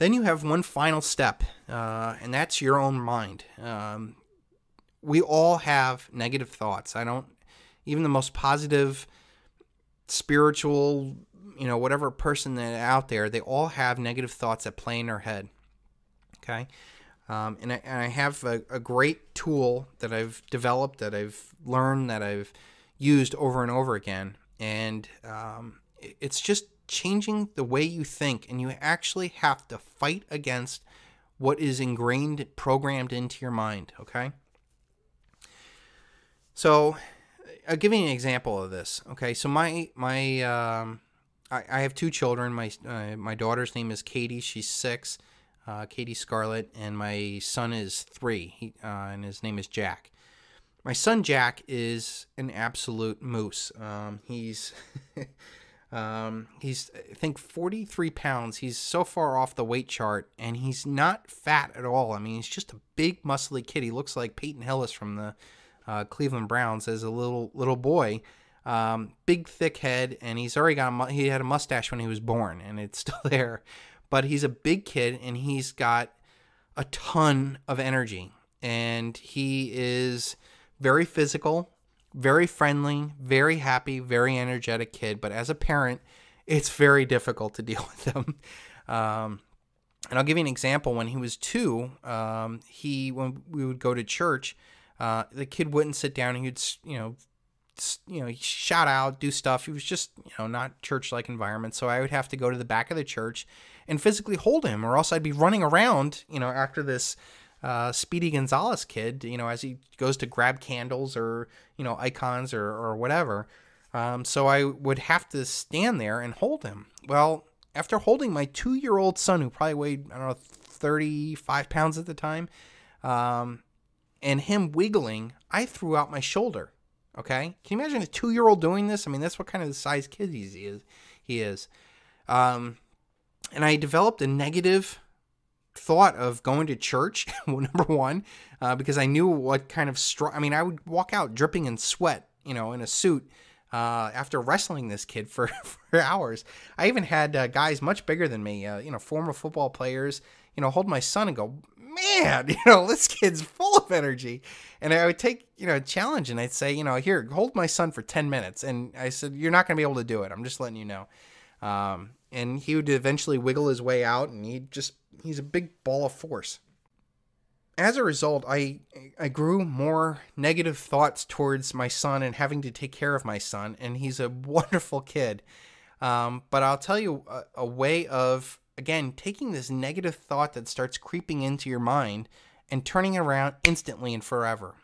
Then you have one final step, and that's your own mind. We all have negative thoughts. Even the most positive, spiritual, whatever person that out there, they all have negative thoughts that play in their head. Okay. And I have a great tool that I've developed, that I've learned, that I've used over and over again. And it's just changing the way you think. And you actually have to fight against what is ingrained, programmed into your mind. Okay. So I'll give you an example of this. Okay. So I have two children. My daughter's name is Katie. She's 6. Katie Scarlett, and my son is 3, and his name is Jack. My son Jack is an absolute moose. He's I think 43 pounds. He's so far off the weight chart, and he's not fat at all. I mean, he's just a big, muscly kid. He looks like Peyton Hillis from the Cleveland Browns as a little boy. Big, thick head, and he had a mustache when he was born, and it's still there. But he's a big kid, and he's got a ton of energy. And he is very physical, very friendly, very happy, very energetic kid. But as a parent, it's very difficult to deal with him. And I'll give you an example. When he was 2, when we would go to church, the kid wouldn't sit down. He would, he'd shout out, do stuff. He was just, not church-like environment. So I would have to go to the back of the church and physically hold him, or else I'd be running around, after this Speedy Gonzalez kid, as he goes to grab candles or, icons or whatever. So I would have to stand there and hold him. Well, after holding my 2-year-old son, who probably weighed, 35 pounds at the time, and him wiggling, I threw out my shoulder. Okay? Can you imagine a 2-year-old doing this? I mean, that's what kind of the size kid he is. And I developed a negative thought of going to church, number one, because I knew what kind of I would walk out dripping in sweat, in a suit, after wrestling this kid for hours. I even had guys much bigger than me, former football players, hold my son and go, man, this kid's full of energy. And I would take, a challenge, and I'd say, here, hold my son for 10 minutes. And I said, you're not going to be able to do it. I'm just letting you know. And he would eventually wiggle his way out, and he's a big ball of force. As a result, I grew more negative thoughts towards my son and having to take care of my son, and he's a wonderful kid. But I'll tell you a way of, again, taking this negative thought that starts creeping into your mind and turning it around instantly and forever.